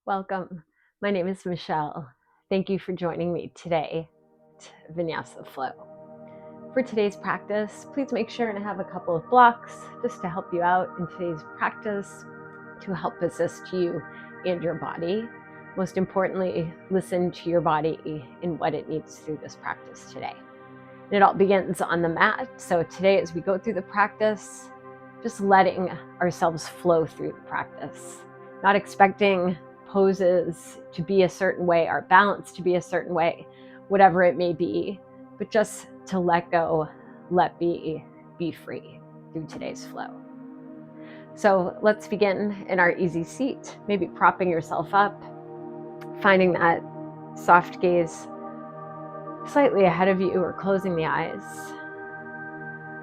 Welcome. My name is Michelle. Thank you for joining me today at Vinyasa Flow. For today's practice, please make sure to have a couple of blocks just to help you out in today's practice, to help assist you and your body. Most importantly, listen to your body and what it needs through this practice today. And it all begins on the mat. So today, as we go through the practice, just letting ourselves flow through the practice, not expecting poses to be a certain way, our balance to be a certain way, whatever it may be, but just to let go, let be free through today's flow. So let's begin in our easy seat, maybe propping yourself up, finding that soft gaze slightly ahead of you or closing the eyes.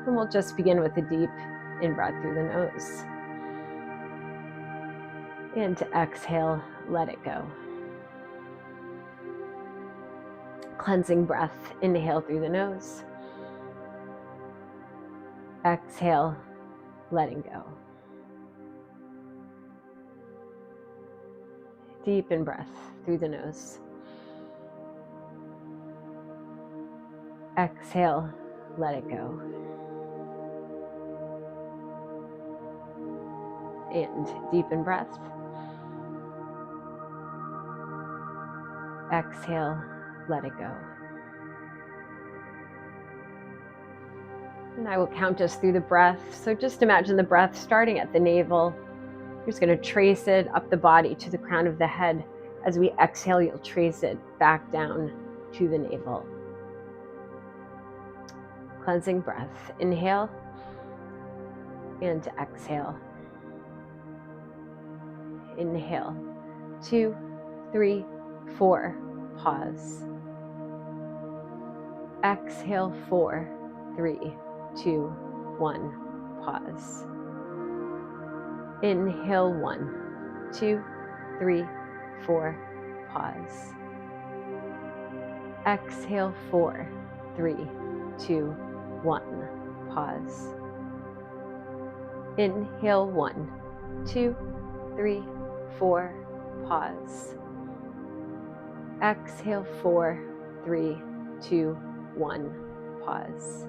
And we'll just begin with a deep in-breath through the nose. And to exhale, let it go. Cleansing breath, inhale through the nose. Exhale, letting go. Deep in breath through the nose. Exhale, let it go. And deep in breath. Exhale, let it go. And I will count us through the breath. So just imagine the breath starting at the navel. You're just going to trace it up the body to the crown of the head. As we exhale, you'll trace it back down to the navel. Cleansing breath. Inhale and exhale. Inhale. 2, 3, 4. Pause. Exhale. 4, 3, 2, 1. Pause. Inhale. 1, 2, 3, 4. Pause. Exhale. 4, 3, 2, 1. Pause. Inhale. 1, 2, 3, 4. Pause. Exhale. 4, 3, 2, 1. Pause.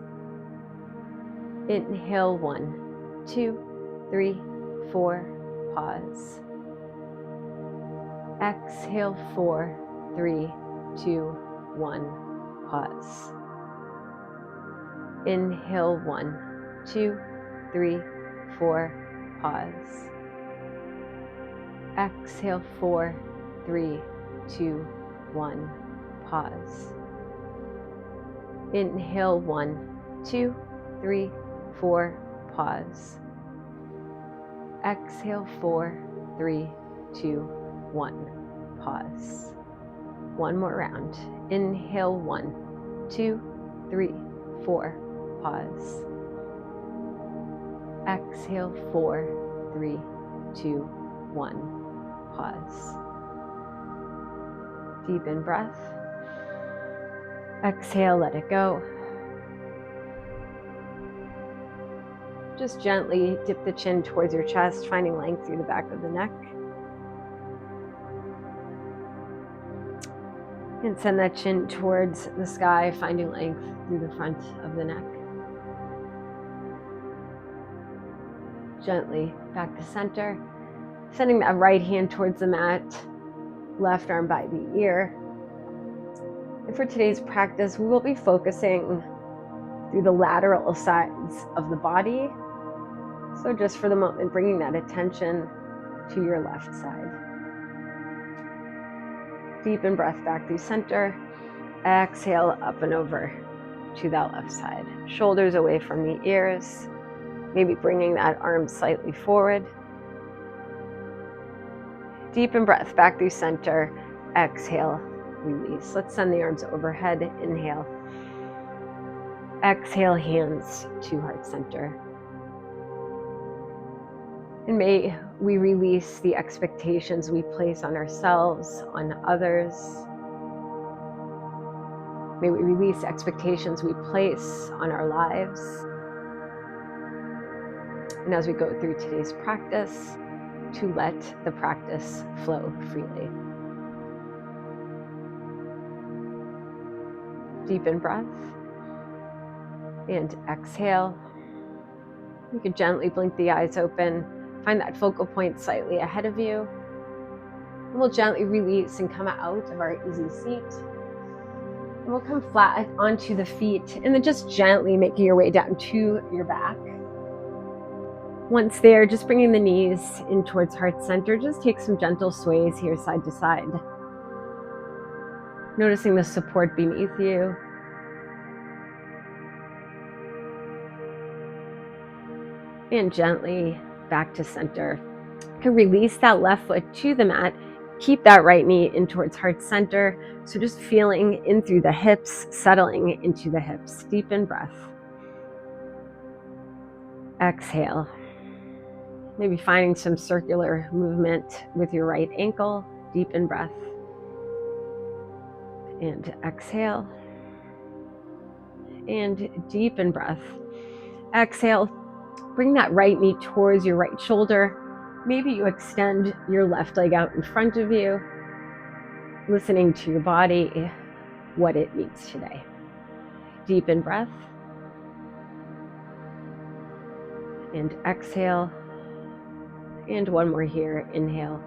Inhale. 1, 2, 3, 4. Pause. Exhale. 4, 3, 2, 1. Pause. Inhale. 1, 2, 3, 4. Pause. Exhale. 4, 3, 2, 1. Pause. Inhale. 1, 2, 3, 4. Pause. Exhale. 4, 3, 2, 1. Pause. One more round. Inhale. 1, 2, 3, 4. Pause. Exhale. 4, 3, 2, 1. Pause. Deep in breath. Exhale, let it go. Just gently dip the chin towards your chest, finding length through the back of the neck. And send that chin towards the sky, finding length through the front of the neck. Gently back to center, sending that right hand towards the mat, left arm by the ear. And for today's practice, we will be focusing through the lateral sides of the body. So just for the moment, bringing that attention to your left side. Deep in breath back through center. Exhale up and over to that left side. Shoulders away from the ears. Maybe bringing that arm slightly forward. Deep in breath back through center. Exhale, release. Let's send the arms overhead. Inhale. Exhale, hands to heart center. And may we release the expectations we place on ourselves, on others. May we release expectations we place on our lives. And as we go through today's practice, to let the practice flow freely. Deepen breath and exhale. You can gently blink the eyes open. Find that focal point slightly ahead of you. And we'll gently release and come out of our easy seat. And we'll come flat onto the feet and then just gently making your way down to your back. Once there, just bringing the knees in towards heart center. Just take some gentle sways here side to side. Noticing the support beneath you. And gently back to center. You can release that left foot to the mat. Keep that right knee in towards heart center. So just feeling in through the hips, settling into the hips. Deepen breath. Exhale. Maybe finding some circular movement with your right ankle. Deepen breath. And exhale. And deepen breath. Exhale. Bring that right knee towards your right shoulder. Maybe you extend your left leg out in front of you, listening to your body, what it needs today. Deepen breath. And exhale. And one more here. Inhale.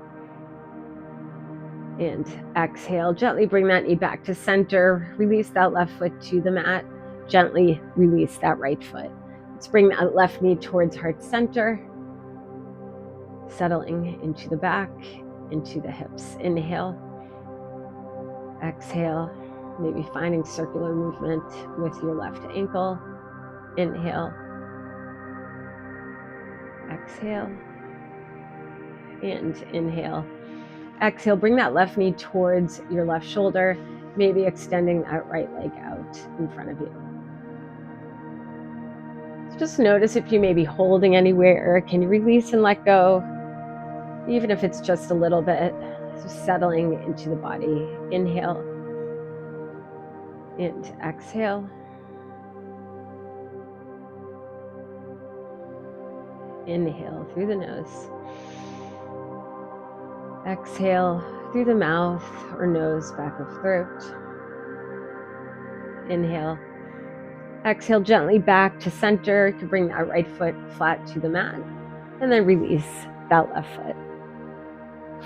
And exhale. Gently bring that knee back to center. Release that left foot to the mat. Gently release that right foot. Let's bring that left knee towards heart center. Settling into the back, into the hips. Inhale. Exhale. Maybe finding circular movement with your left ankle. Inhale. Exhale. And inhale. Exhale. Bring that left knee towards your left shoulder. Maybe extending that right leg out in front of you. So just notice if you may be holding anywhere. Can you release and let go? Even if it's just a little bit. So settling into the body. Inhale. And exhale. Inhale through the nose. Exhale through the mouth or nose, back of throat. Inhale. Exhale gently back to center. You can bring that right foot flat to the mat. And then release that left foot.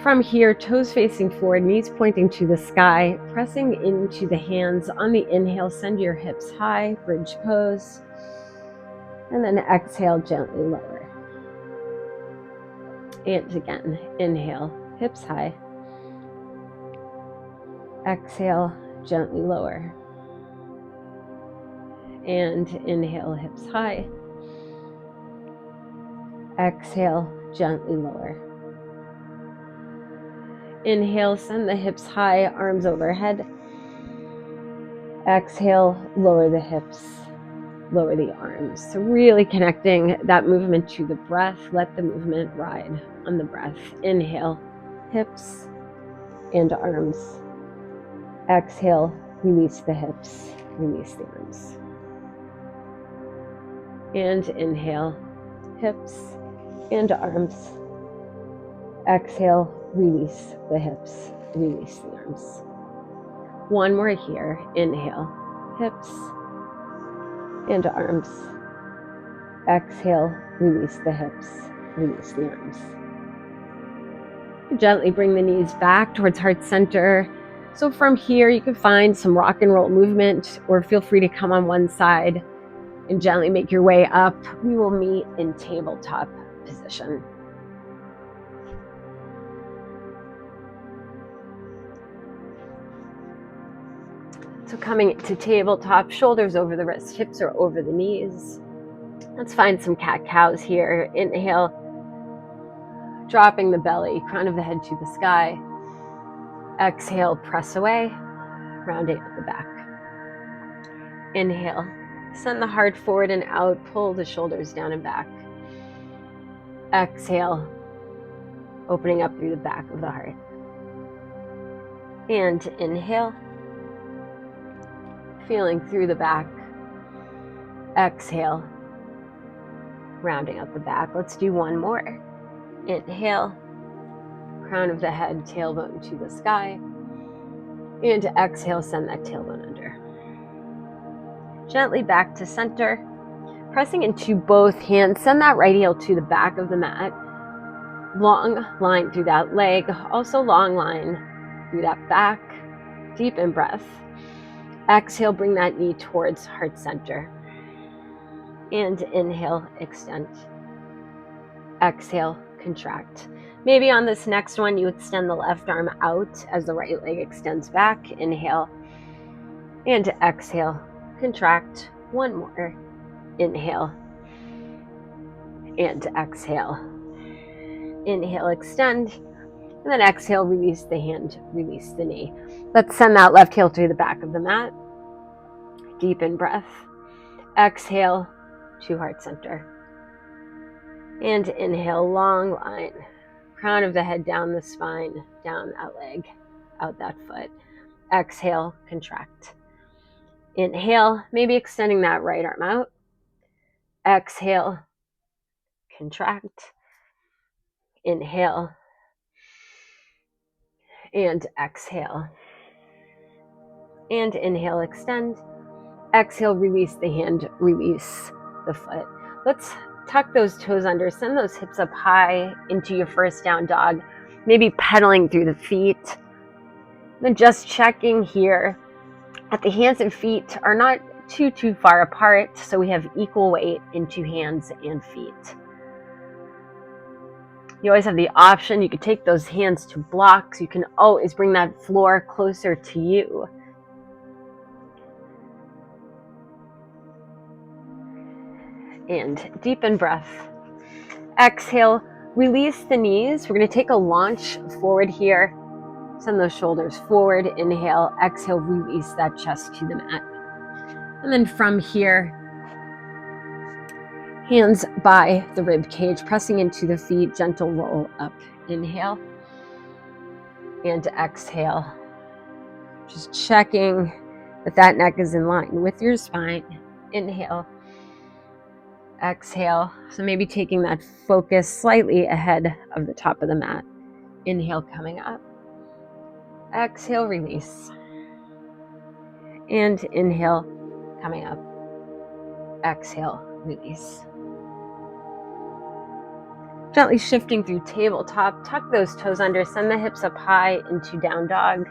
From here, toes facing forward, knees pointing to the sky, pressing into the hands. On the inhale, send your hips high, bridge pose. And then exhale, gently lower. And again, inhale, hips high. Exhale, gently lower. And inhale, hips high. Exhale, gently lower. Inhale, send the hips high, arms overhead. Exhale, lower the hips, lower the arms. So really connecting that movement to the breath. Let the movement ride on the breath. Inhale, hips and arms. Exhale, release the hips, release the arms. And inhale, hips and arms. Exhale, release the hips, release the arms. One more here. Inhale, hips and arms. Exhale, release the hips, release the arms. Gently bring the knees back towards heart center. So from here, you can find some rock and roll movement, or feel free to come on one side and gently make your way up. We will meet in tabletop position. So coming to tabletop, shoulders over the wrists, hips are over the knees. Let's find some cat-cows here. Inhale, dropping the belly, crown of the head to the sky. Exhale, press away, rounding at the back. Inhale, send the heart forward and out, pull the shoulders down and back. Exhale, opening up through the back of the heart. And inhale, feeling through the back. Exhale, rounding out the back. Let's do one more. Inhale, crown of the head, tailbone to the sky. And exhale, send that tailbone under. Gently back to center. Pressing into both hands, send that right heel to the back of the mat. Long line through that leg, also long line through that back. Deep in breath. Exhale, bring that knee towards heart center. And inhale, extend. Exhale, contract. Maybe on this next one, you extend the left arm out as the right leg extends back. Inhale. And exhale, contract. One more. Inhale. And exhale. Inhale, extend. And then exhale, release the hand, release the knee. Let's send that left heel to the back of the mat. Deep in breath. Exhale to heart center. And inhale, long line. Crown of the head down the spine, down that leg, out that foot. Exhale, contract. Inhale, maybe extending that right arm out. Exhale, contract. Inhale. And exhale. And inhale, extend. Exhale, release the hand, release the foot. Let's tuck those toes under, send those hips up high into your first down dog, maybe pedaling through the feet. Then just checking here that the hands and feet are not too far apart, so we have equal weight into hands and feet. You always have the option, you could take those hands to blocks, you can always bring that floor closer to you. And deepen breath. Exhale, release the knees. We're going to take a launch forward here. Send those shoulders forward. Inhale, exhale, release that chest to the mat. And then from here, hands by the rib cage, pressing into the feet, gentle roll up. Inhale and exhale. Just checking that neck is in line with your spine. Inhale. Exhale. So maybe taking that focus slightly ahead of the top of the mat. Inhale, coming up. Exhale, release. And inhale, coming up. Exhale, release. Gently shifting through tabletop. Tuck those toes under. Send the hips up high into down dog.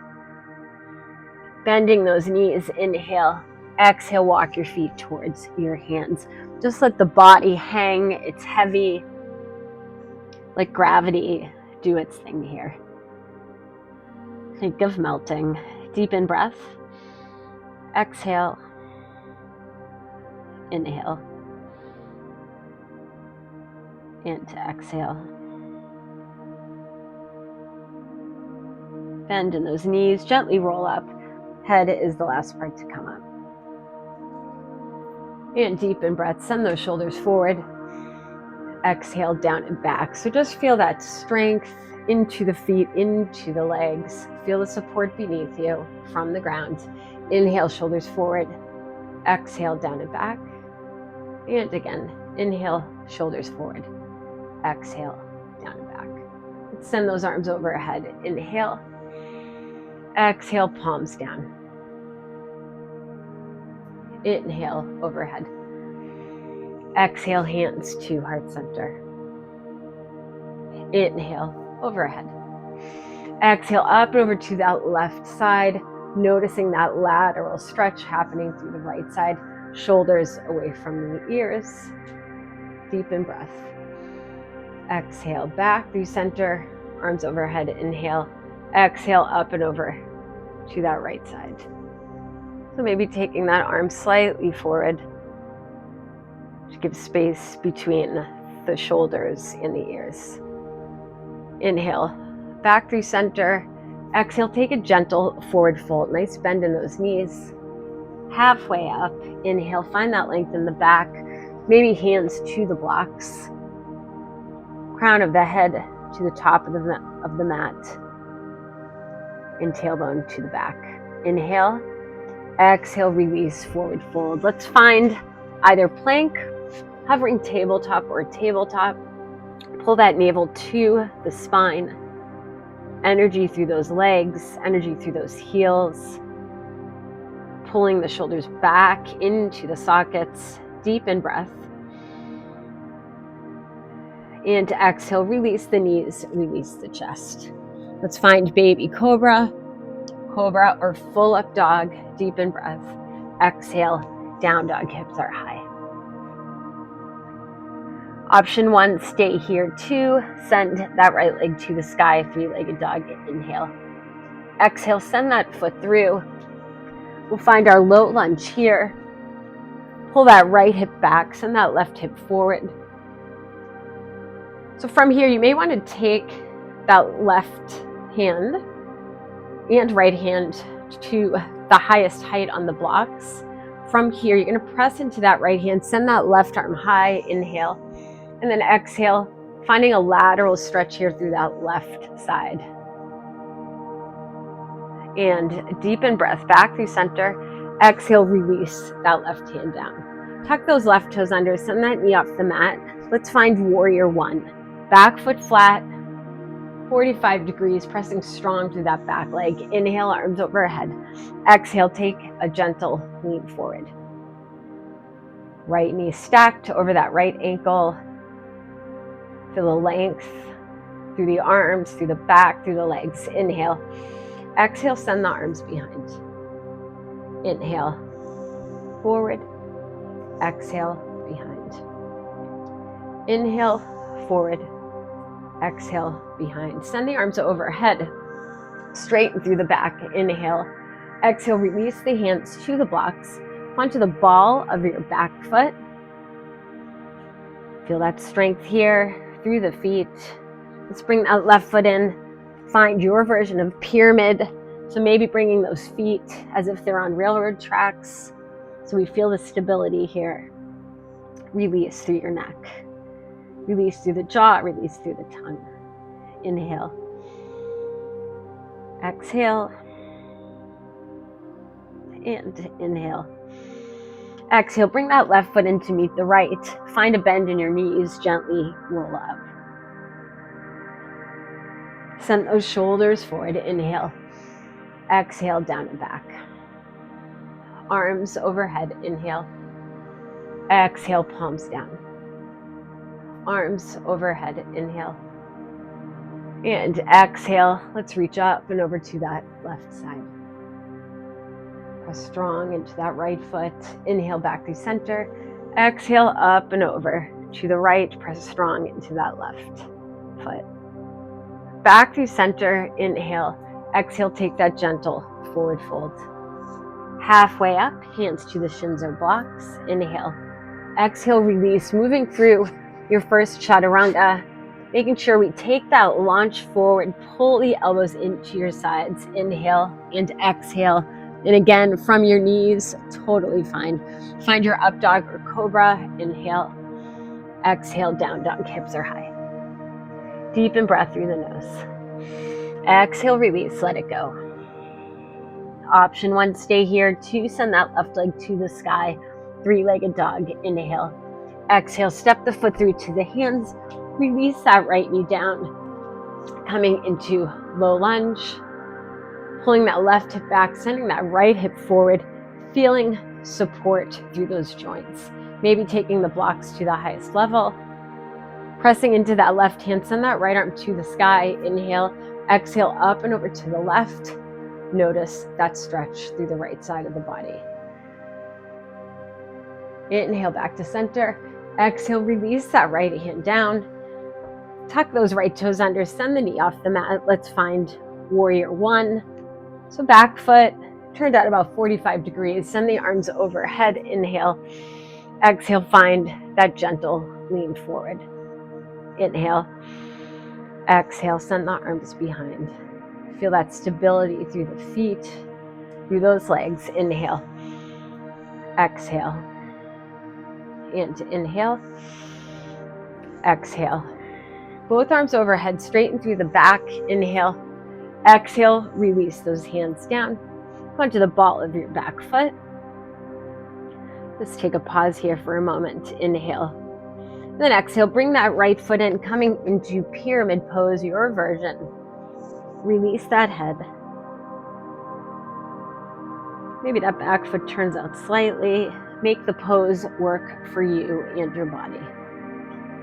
Bending those knees. Inhale. Exhale, walk your feet towards your hands. Just let the body hang. It's heavy. Let gravity do its thing here. Think of melting. Deep in breath. Exhale. Inhale. And exhale. Bend in those knees. Gently roll up. Head is the last part to come up. And deep in breath, send those shoulders forward. Exhale, down and back. So just feel that strength into the feet, into the legs. Feel the support beneath you from the ground. Inhale, shoulders forward. Exhale, down and back. And again, inhale, shoulders forward. Exhale, down and back. Let's send those arms overhead. Inhale. Exhale, palms down. Inhale, overhead. Exhale, hands to heart center. Inhale, overhead. Exhale, up and over to that left side, noticing that lateral stretch happening through the right side. Shoulders away from the ears. Deep in breath. Exhale, back through center, arms overhead. Inhale. Exhale, up and over to that right side. So maybe taking that arm slightly forward to give space between the shoulders and the ears. Inhale, back through center. Exhale, take a gentle forward fold. Nice bend in those knees. Halfway up. Inhale, find that length in the back. Maybe hands to the blocks. Crown of the head to the top of the mat. And tailbone to the back. Inhale. Exhale, release, forward fold. Let's find either plank, hovering tabletop, or tabletop. Pull that navel to the spine. Energy through those legs, energy through those heels. Pulling the shoulders back into the sockets. Deep in breath. And to exhale, release the knees, release the chest. Let's find baby cobra, cobra, or full up dog. Deep in breath. Exhale, down dog, hips are high. Option 1, stay here. 2, send that right leg to the sky. 3-legged dog, inhale. Exhale, send that foot through. We'll find our low lunge here. Pull that right hip back, send that left hip forward. So from here, you may want to take that left hand and right hand to the highest height on the blocks. From here, you're going to press into that right hand, send that left arm high, inhale, and then exhale, finding a lateral stretch here through that left side. And deep in breath, back through center. Exhale, release that left hand down. Tuck those left toes under, send that knee off the mat. Let's find warrior 1. Back foot flat, 45 degrees, pressing strong through that back leg. Inhale, arms overhead. Exhale, take a gentle lean forward. Right knee stacked over that right ankle. Feel the length through the arms, through the back, through the legs. Inhale. Exhale, send the arms behind. Inhale, forward. Exhale, behind. Inhale, forward. Exhale, behind. Send the arms overhead, straighten through the back. Inhale. Exhale, release the hands to the blocks. Onto the ball of your back foot. Feel that strength here through the feet. Let's bring that left foot in. Find your version of pyramid. So maybe bringing those feet as if they're on railroad tracks. So we feel the stability here. Release through your neck. Release through the jaw, release through the tongue. Inhale. Exhale. And inhale. Exhale, bring that left foot in to meet the right. Find a bend in your knees, gently roll up. Send those shoulders forward, inhale. Exhale, down and back. Arms overhead, inhale. Exhale, palms down. Arms overhead, inhale. And exhale, let's reach up and over to that left side. Press strong into that right foot. Inhale, back through center. Exhale, up and over to the right. Press strong into that left foot. Back through center, inhale. Exhale, take that gentle forward fold. Halfway up, hands to the shins or blocks. Inhale. Exhale, release, moving through your first chaturanga. Making sure we take that launch forward, pull the elbows into your sides. Inhale and exhale. And again, from your knees, totally fine. Find your up dog or cobra. Inhale. Exhale, down dog, hips are high. Deep in breath through the nose. Exhale, release, let it go. Option 1, stay here. 2, send that left leg to the sky. 3-legged dog, inhale. Exhale, step the foot through to the hands. Release that right knee down. Coming into low lunge. Pulling that left hip back, sending that right hip forward. Feeling support through those joints. Maybe taking the blocks to the highest level. Pressing into that left hand, send that right arm to the sky. Inhale, exhale, up and over to the left. Notice that stretch through the right side of the body. Inhale, back to center. Exhale, release that right hand down. Tuck those right toes under, send the knee off the mat. Let's find warrior 1. So back foot turned at about 45 degrees. Send the arms overhead. Inhale. Exhale, find that gentle lean forward. Inhale. Exhale, send the arms behind. Feel that stability through the feet, through those legs. Inhale. Exhale. And inhale. Exhale. Both arms overhead, straighten through the back. Inhale. Exhale, release those hands down. Go onto the ball of your back foot. Let's take a pause here for a moment. Inhale. Then exhale, bring that right foot in, coming into pyramid pose, your version. Release that head. Maybe that back foot turns out slightly. Make the pose work for you and your body.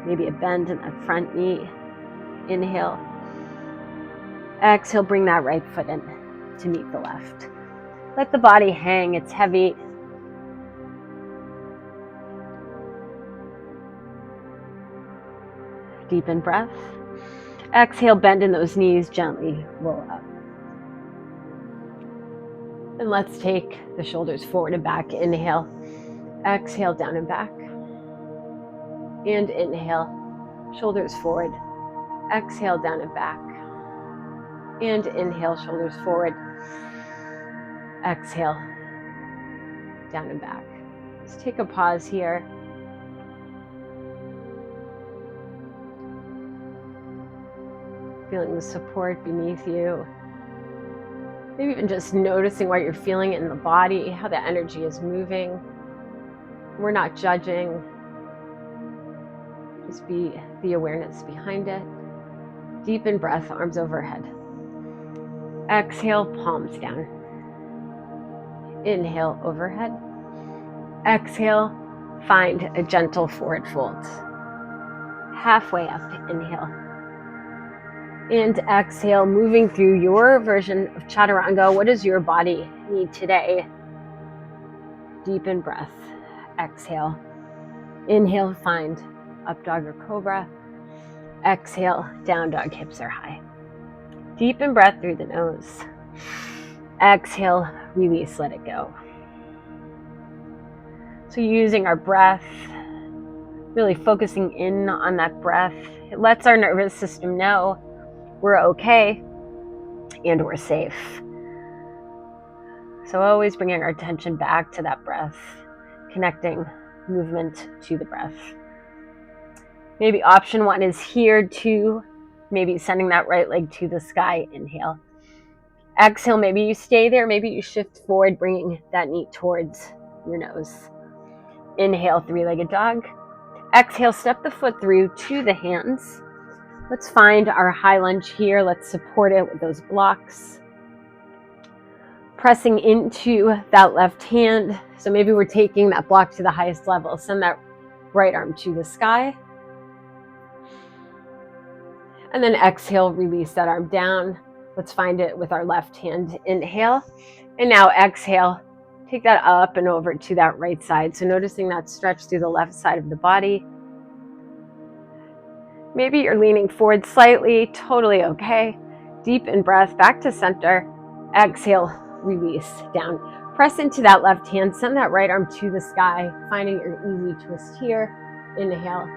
Maybe a bend in that front knee. Inhale. Exhale, bring that right foot in to meet the left. Let the body hang, it's heavy. Deepen breath. Exhale, bend in those knees, gently roll up. And let's take the shoulders forward and back. Inhale. Exhale, down and back. And inhale, shoulders forward. Exhale, down and back. And inhale, shoulders forward. Exhale, down and back. Let's take a pause here. Feeling the support beneath you. Maybe even just noticing what you're feeling in the body, how the energy is moving. We're not judging. Just be the awareness behind it. Deepen breath, arms overhead. Exhale, palms down. Inhale, overhead. Exhale, find a gentle forward fold. Halfway up, inhale. And exhale, moving through your version of chaturanga. What does your body need today? Deepen breath. Exhale. Inhale, find up dog or cobra. Exhale, down dog, hips are high. Deepen breath through the nose. Exhale, release, let it go. So using our breath, really focusing in on that breath, it lets our nervous system know we're okay and we're safe. So always bringing our attention back to that breath, connecting movement to the breath. Maybe option one is here too, maybe sending that right leg to the sky. Inhale. Exhale, maybe you stay there, maybe you shift forward, bringing that knee towards your nose. Inhale, three-legged dog. Exhale, step the foot through to the hands. Let's find our high lunge here. Let's support it with those blocks. Pressing into that left hand. So maybe we're taking that block to the highest level. Send that right arm to the sky. And then exhale, release that arm down. Let's find it with our left hand. Inhale. And now exhale. Take that up and over to that right side. So noticing that stretch through the left side of the body. Maybe you're leaning forward slightly, totally okay. Deepen breath, back to center. Exhale, release down. Press into that left hand, send that right arm to the sky, finding your easy twist here. Inhale.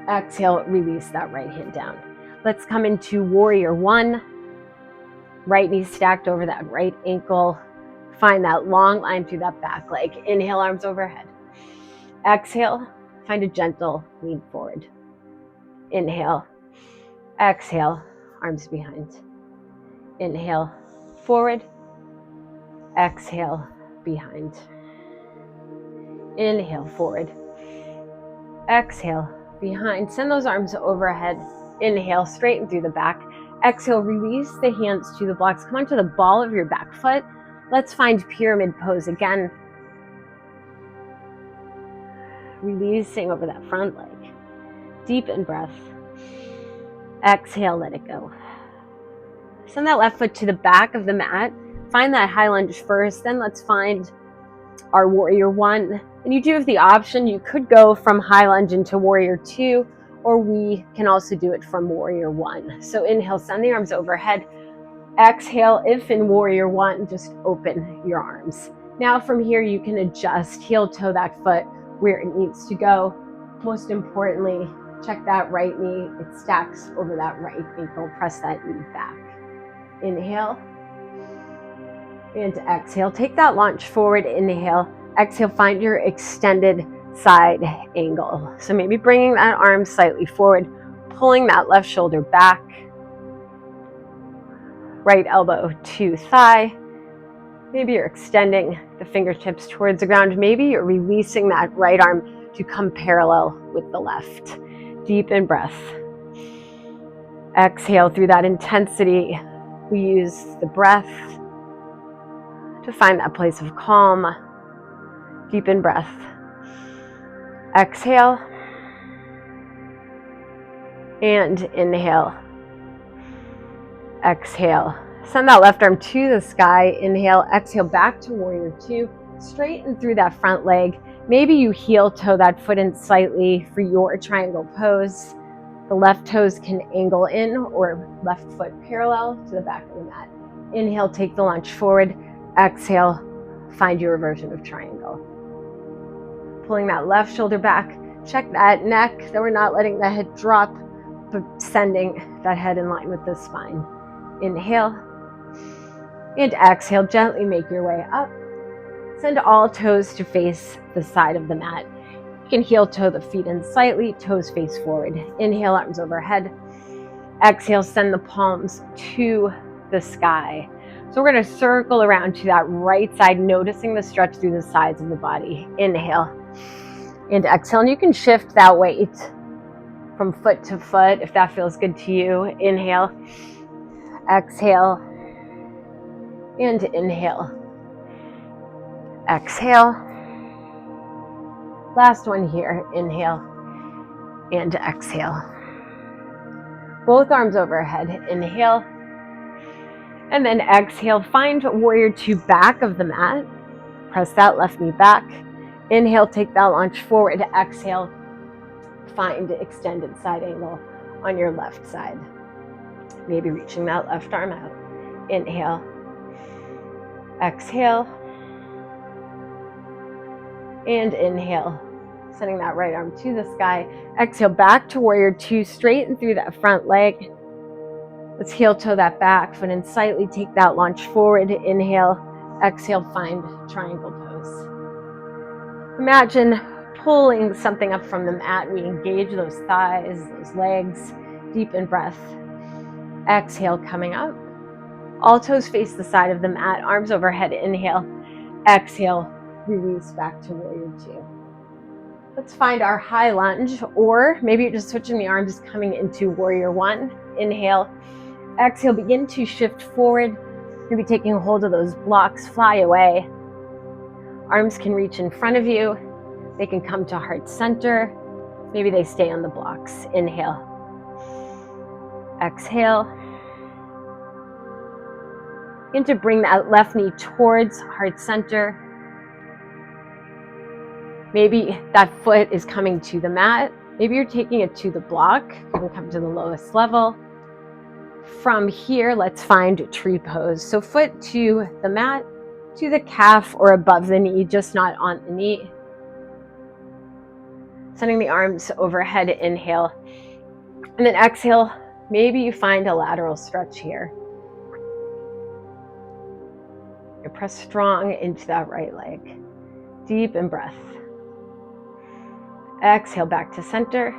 Exhale, release that right hand down. Let's come into warrior one. Right knee stacked over that right ankle. Find that long line through that back leg. Inhale, arms overhead. Exhale, find a gentle lean forward. Inhale, exhale, arms behind. Inhale, forward. Exhale, behind. Inhale, forward. Exhale, behind. Send those arms overhead. Inhale, straighten through the back. Exhale, release the hands to the blocks. Come onto the ball of your back foot. Let's find pyramid pose again. Releasing over that front leg. Deepen breath. Exhale, let it go. Send that left foot to the back of the mat. Find that high lunge first. Then let's find our warrior one. And you do have the option. You could go from high lunge into warrior two, or we can also do it from warrior one. So inhale, send the arms overhead. Exhale, if in warrior one, just open your arms. Now from here, you can adjust, heel toe that foot where it needs to go. Most importantly, check that right knee. It stacks over that right ankle. Press that knee back. Inhale and exhale. Take that launch forward. Inhale. Exhale, find your extended side angle. So maybe bringing that arm slightly forward, pulling that left shoulder back. Right elbow to thigh. Maybe you're extending the fingertips towards the ground. Maybe you're releasing that right arm to come parallel with the left. Deepen breath. Exhale through that intensity. We use the breath to find that place of calm. Deepen breath. Exhale. And inhale. Exhale. Send that left arm to the sky. Inhale. Exhale back to warrior two. Straighten through that front leg. Maybe you heel toe that foot in slightly for your triangle pose. The left toes can angle in or left foot parallel to the back of the mat. Inhale, take the lunge forward. Exhale, find your version of triangle. Pulling that left shoulder back. Check that neck, that we're not letting the head drop, but sending that head in line with the spine. Inhale and exhale, gently make your way up. Send all toes to face the side of the mat. You can heel toe the feet in slightly, toes face forward. Inhale, arms overhead. Exhale, send the palms to the sky. So we're going to circle around to that right side, noticing the stretch through the sides of the body. Inhale and exhale. And you can shift that weight from foot to foot if that feels good to you. Inhale, exhale, and inhale. Exhale. Last one here. Inhale and exhale. Both arms overhead. Inhale. And then exhale. Find warrior two back of the mat. Press that left knee back. Inhale, take that lunge forward. Exhale. Find extended side angle on your left side. Maybe reaching that left arm out. Inhale. Exhale. And inhale, sending that right arm to the sky. Exhale, back to warrior two, straighten through that front leg. Let's heel toe that back foot and slightly take that launch forward. Inhale, exhale, find triangle pose. Imagine pulling something up from the mat. We engage those thighs, those legs. Deepen breath. Exhale, coming up. All toes face the side of the mat, arms overhead. Inhale, exhale. Release back to warrior two. Let's find our high lunge, or maybe you're just switching the arms, coming into warrior one. Inhale, exhale, begin to shift forward. Maybe taking hold of those blocks, fly away. Arms can reach in front of you. They can come to heart center. Maybe they stay on the blocks. Inhale, exhale. And to bring that left knee towards heart center. Maybe that foot is coming to the mat. Maybe you're taking it to the block. You can come to the lowest level. From here, let's find tree pose. So foot to the mat, to the calf or above the knee, just not on the knee. Sending the arms overhead, inhale. And then exhale, maybe you find a lateral stretch here. You press strong into that right leg. Deep in breath. Exhale back to center.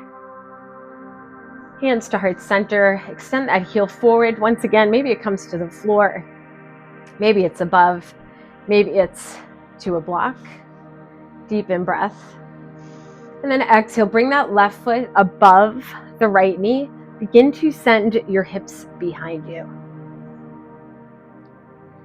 Hands to heart center. Extend that heel forward. Once again, maybe it comes to the floor. Maybe it's above. Maybe it's to a block. Deep in breath. And then exhale, bring that left foot above the right knee. Begin to send your hips behind you.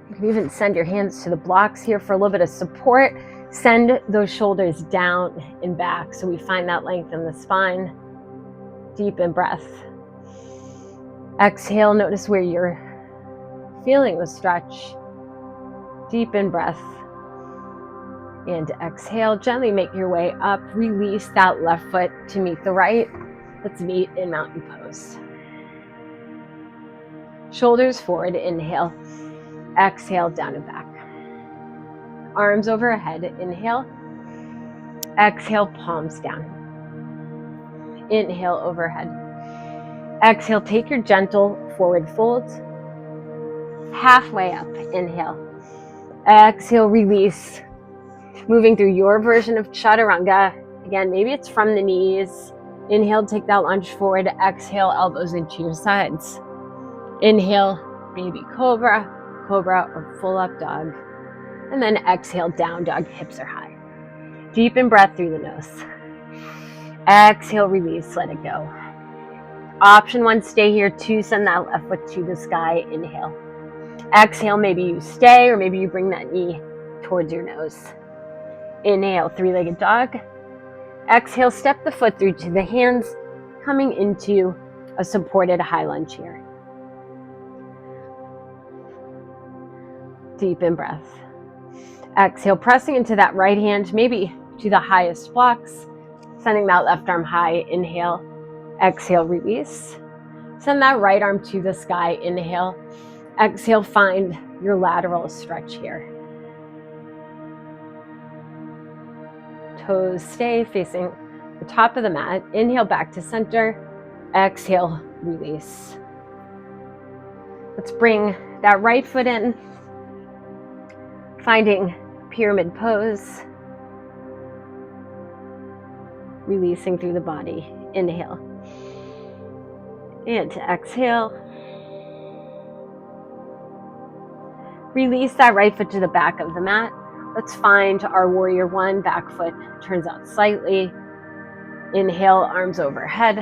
You can even send your hands to the blocks here for a little bit of support. Send those shoulders down and back so we find that length in the spine. Deep in breath. Exhale, notice where you're feeling the stretch. Deep in breath. And exhale, gently make your way up. Release that left foot to meet the right. Let's meet in mountain pose. Shoulders forward, inhale. Exhale, down and back. Arms overhead, inhale. Exhale, palms down. Inhale, overhead. Exhale, take your gentle forward fold. Halfway up, inhale. Exhale, release. Moving through your version of chaturanga. Again, maybe it's from the knees. Inhale, take that lunge forward. Exhale, elbows into your sides. Inhale, baby cobra, cobra or full up dog. And then exhale, down dog, hips are high. Deep in breath through the nose. Exhale, release, let it go. Option one, stay here. Two, send that left foot to the sky. Inhale. Exhale, maybe you stay, or maybe you bring that knee towards your nose. Inhale, three-legged dog. Exhale, step the foot through to the hands, coming into a supported high lunge here. Deep in breath. Exhale, pressing into that right hand, maybe to the highest blocks, sending that left arm high. Inhale, exhale, release. Send that right arm to the sky. Inhale, exhale, find your lateral stretch here. Toes stay facing the top of the mat. Inhale, back to center. Exhale, release. Let's bring that right foot in, finding pyramid pose. Releasing through the body. Inhale. And exhale. Release that right foot to the back of the mat. Let's find our warrior one. Back foot turns out slightly. Inhale, arms overhead.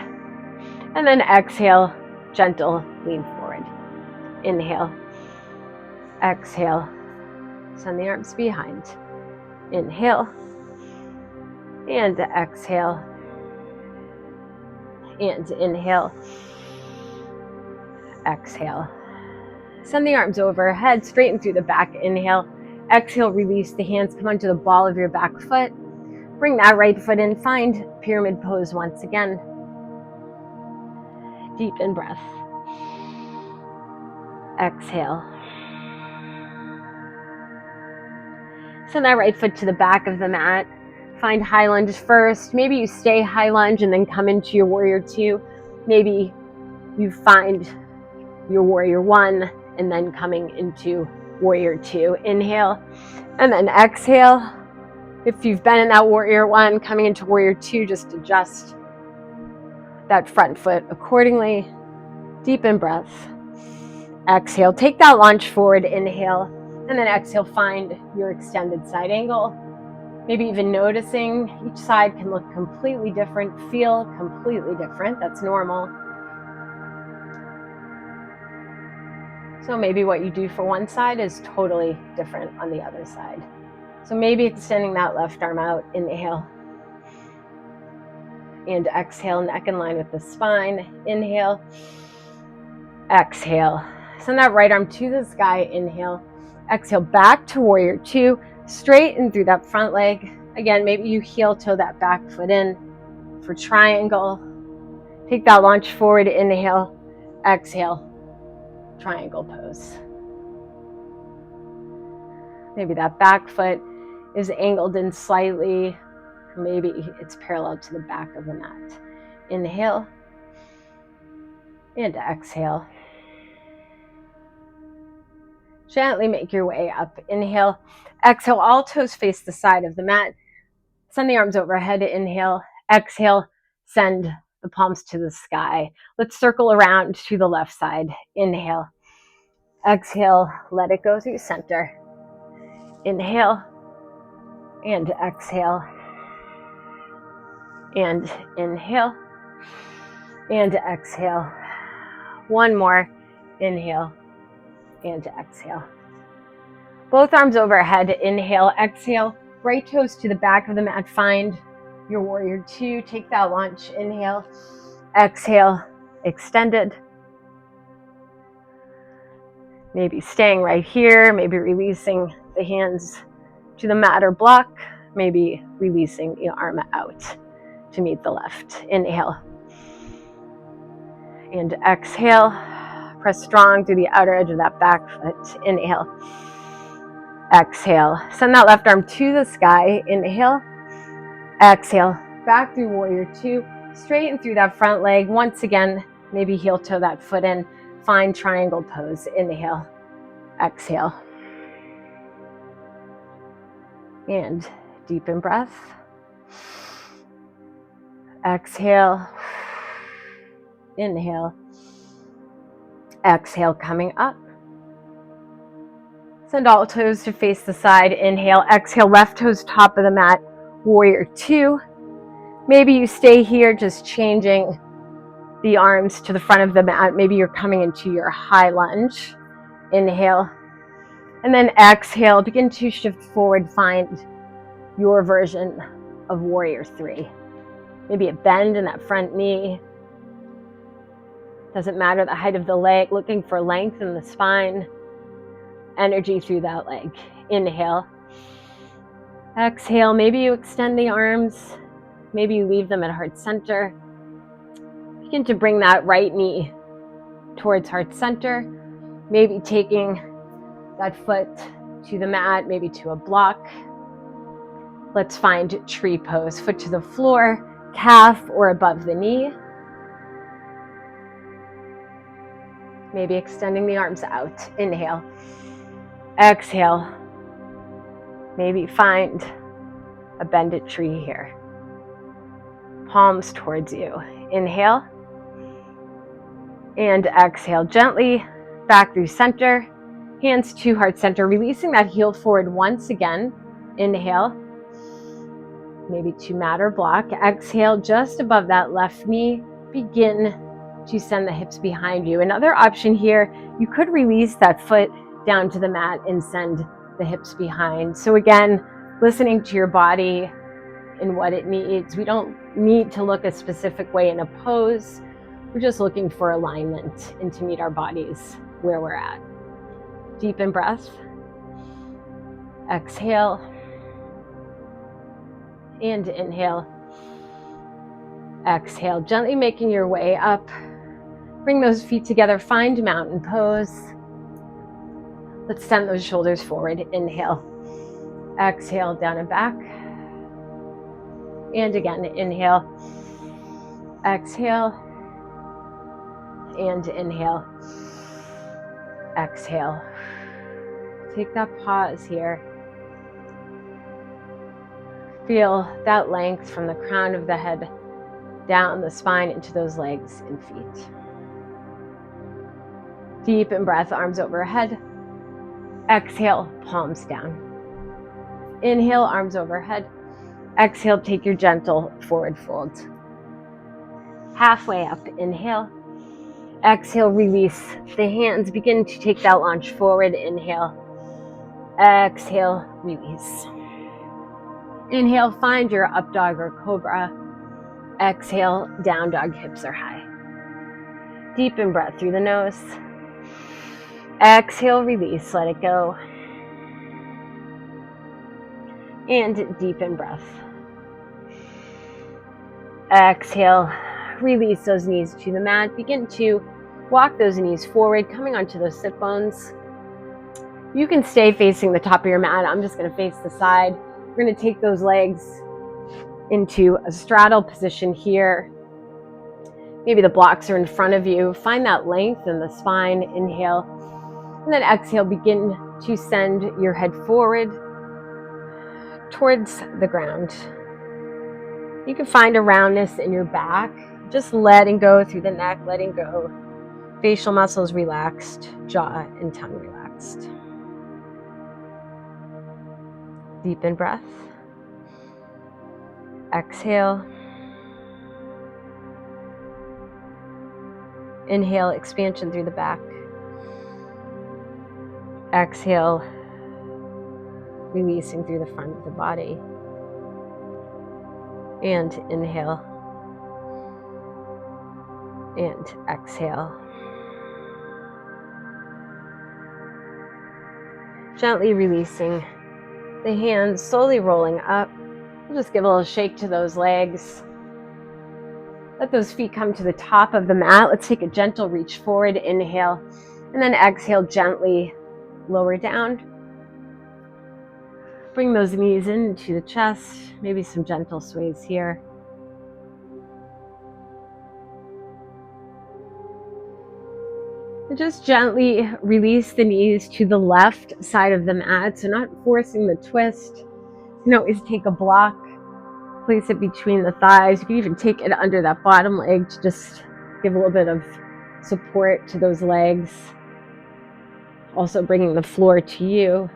And then exhale, gentle lean forward. Inhale. Exhale. Send the arms behind. Inhale. And exhale. And inhale. Exhale. Send the arms overhead, straighten through the back. Inhale. Exhale, release the hands. Come onto the ball of your back foot. Bring that right foot in. Find pyramid pose once again. Deep in breath. Exhale. Send that right foot to the back of the mat. Find high lunge first. Maybe you stay high lunge and then come into your warrior two. Maybe you find your warrior one and then coming into warrior two. Inhale and then exhale. If you've been in that warrior one, coming into warrior two, just adjust that front foot accordingly. Deep in breath. Exhale, take that lunge forward. Inhale, and then exhale, find your extended side angle. Maybe even noticing each side can look completely different, feel completely different. That's normal. So maybe what you do for one side is totally different on the other side. So maybe extending that left arm out. Inhale. And exhale, neck in line with the spine. Inhale. Exhale. Send that right arm to the sky. Inhale. Exhale, back to warrior two. Straighten through that front leg. Again, maybe you heel toe that back foot in for triangle. Take that launch forward. Inhale. Exhale. Triangle pose. Maybe that back foot is angled in slightly. Maybe it's parallel to the back of the mat. Inhale and exhale. Gently make your way up. Inhale, exhale, all toes face the side of the mat. Send the arms overhead. Inhale, exhale, send the palms to the sky. Let's circle around to the left side. Inhale, exhale, let it go through center. Inhale and exhale. And inhale and exhale. One more. Inhale and exhale. Both arms overhead. Inhale, exhale. Right toes to the back of the mat. Find your warrior two. Take that launch. Inhale, exhale, extended. Maybe staying right here. Maybe releasing the hands to the mat or block. Maybe releasing the arm out to meet the left. Inhale and exhale. Press strong through the outer edge of that back foot. Inhale, exhale. Send that left arm to the sky. Inhale, exhale. Back through warrior two. Straighten through that front leg. Once again, maybe heel toe that foot in. Find triangle pose. Inhale, exhale. And deep in breath. Exhale. Inhale. Exhale, coming up. Send all toes to face the side. Inhale, exhale, left toes top of the mat. Warrior two. Maybe you stay here, just changing the arms to the front of the mat. Maybe you're coming into your high lunge. Inhale. And then exhale, begin to shift forward, find your version of warrior 3. Maybe a bend in that front knee. Doesn't matter the height of the leg, looking for length in the spine, energy through that leg. Inhale. Exhale, maybe you extend the arms, maybe you leave them at heart center. Begin to bring that right knee towards heart center, maybe taking that foot to the mat, maybe to a block. Let's find tree pose. Foot to the floor, calf or above the knee. Maybe extending the arms out. Inhale. Exhale. Maybe find a bended tree here. Palms towards you. Inhale. And exhale. Gently back through center. Hands to heart center. Releasing that heel forward once again. Inhale. Maybe to mat or block. Exhale just above that left knee. Begin to send the hips behind you. Another option here, you could release that foot down to the mat and send the hips behind. So again, listening to your body and what it needs. We don't need to look a specific way in a pose. We're just looking for alignment and to meet our bodies where we're at. Deep in breath. Exhale. And inhale. Exhale. Gently making your way up. Bring those feet together. Find mountain pose. Let's send those shoulders forward. Inhale. Exhale, down and back. And again, inhale. Exhale. And inhale. Exhale. Take that pause here. Feel that length from the crown of the head down the spine into those legs and feet. Deep in breath, arms overhead. Exhale, palms down. Inhale, arms overhead. Exhale, take your gentle forward fold. Halfway up, inhale. Exhale, release the hands. Begin to take that launch forward. Inhale. Exhale, release. Inhale, find your up dog or cobra. Exhale, down dog, hips are high. Deep in breath through the nose. Exhale, release, let it go. And deep in breath. Exhale, release those knees to the mat. Begin to walk those knees forward, coming onto those sit bones. You can stay facing the top of your mat. I'm just going to face the side. We're going to take those legs into a straddle position here. Maybe the blocks are in front of you. Find that length in the spine. Inhale. And then exhale, begin to send your head forward towards the ground. You can find a roundness in your back. Just letting go through the neck, letting go. Facial muscles relaxed, jaw and tongue relaxed. Deep in breath. Exhale. Inhale, expansion through the back. Exhale, releasing through the front of the body. And inhale. And exhale. Gently releasing the hands, slowly rolling up. We'll just give a little shake to those legs. Let those feet come to the top of the mat. Let's take a gentle reach forward. Inhale. And then exhale, gently lower down. Bring those knees into the chest. Maybe some gentle sways here. And just gently release the knees to the left side of the mat. So not forcing the twist. You can always take a block. Place it between the thighs. You can even take it under that bottom leg to just give a little bit of support to those legs. Also bringing the floor to you.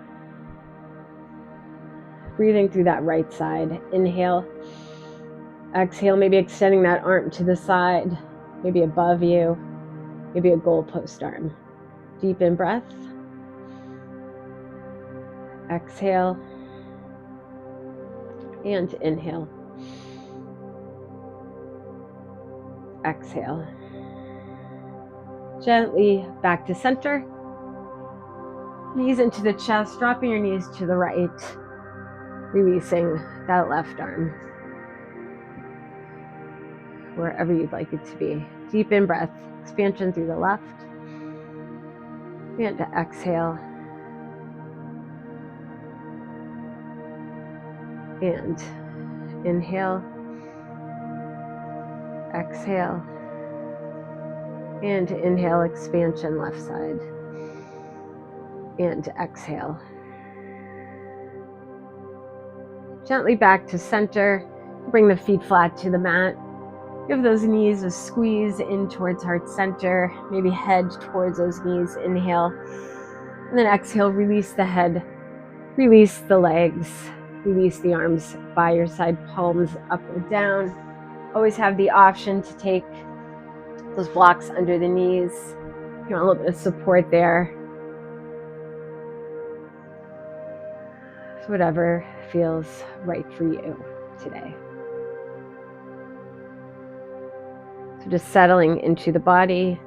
Breathing through that right side. Inhale. Exhale, maybe extending that arm to the side, maybe above you, maybe a goalpost arm. Deep in breath. Exhale and inhale. Exhale. Gently back to center. Knees into the chest, dropping your knees to the right, releasing that left arm wherever you'd like it to be. Deep in breath, expansion through the left, and exhale, and inhale, exhale, and inhale, expansion left side, and exhale. Gently back to center, bring the feet flat to the mat. Give those knees a squeeze in towards heart center, maybe head towards those knees, inhale. And then exhale, release the head, release the legs, release the arms by your side, palms up or down. Always have the option to take those blocks under the knees. You want a little bit of support there. So whatever feels right for you today. So just settling into the body.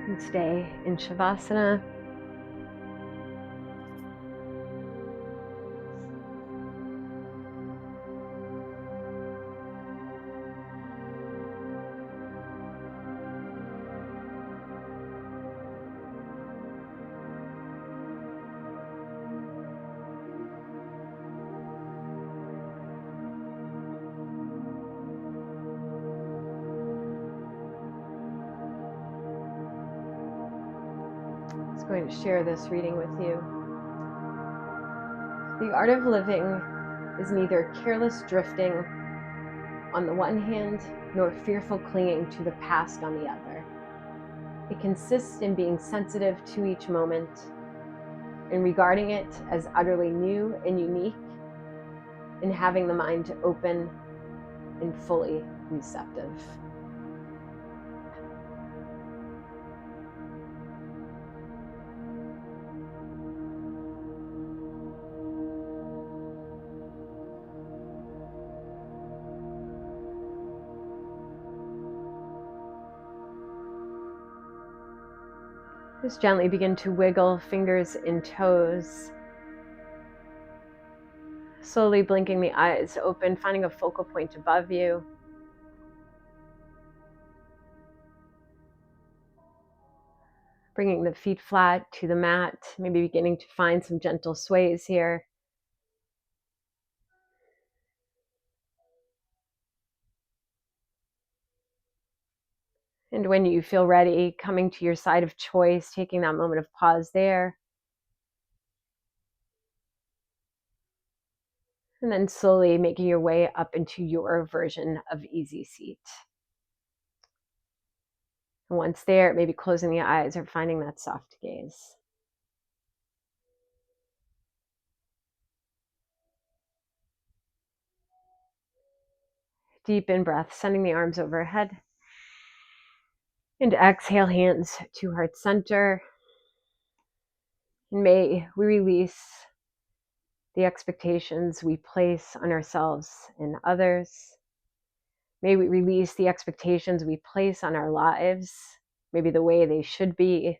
And stay in Shavasana. I'm going to share this reading with you. The art of living is neither careless drifting on the one hand, nor fearful clinging to the past on the other. It consists in being sensitive to each moment, in regarding it as utterly new and unique, in having the mind open and fully receptive. Just gently begin to wiggle fingers and toes. Slowly blinking the eyes open, finding a focal point above you. Bringing the feet flat to the mat, maybe beginning to find some gentle sways here. And when you feel ready, coming to your side of choice, taking that moment of pause there. And then slowly making your way up into your version of easy seat. And once there, maybe closing the eyes or finding that soft gaze. Deep in breath, sending the arms overhead. And exhale, hands to heart center. And may we release the expectations we place on ourselves and others. May we release the expectations we place on our lives, maybe the way they should be,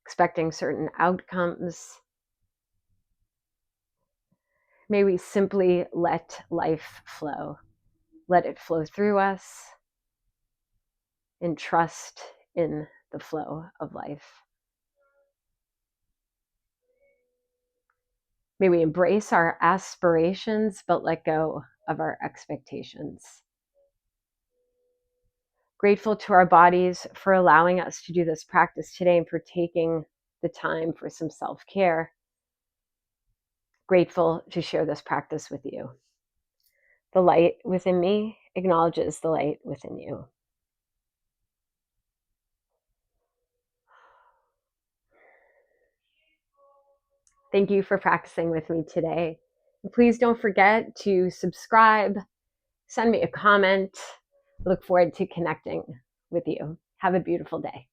expecting certain outcomes. May we simply let life flow. Let it flow through us and trust in the flow of life. May we embrace our aspirations, but let go of our expectations. Grateful to our bodies for allowing us to do this practice today and for taking the time for some self-care. Grateful to share this practice with you. The light within me acknowledges the light within you. Thank you for practicing with me today. Please don't forget to subscribe, send me a comment. I look forward to connecting with you. Have a beautiful day.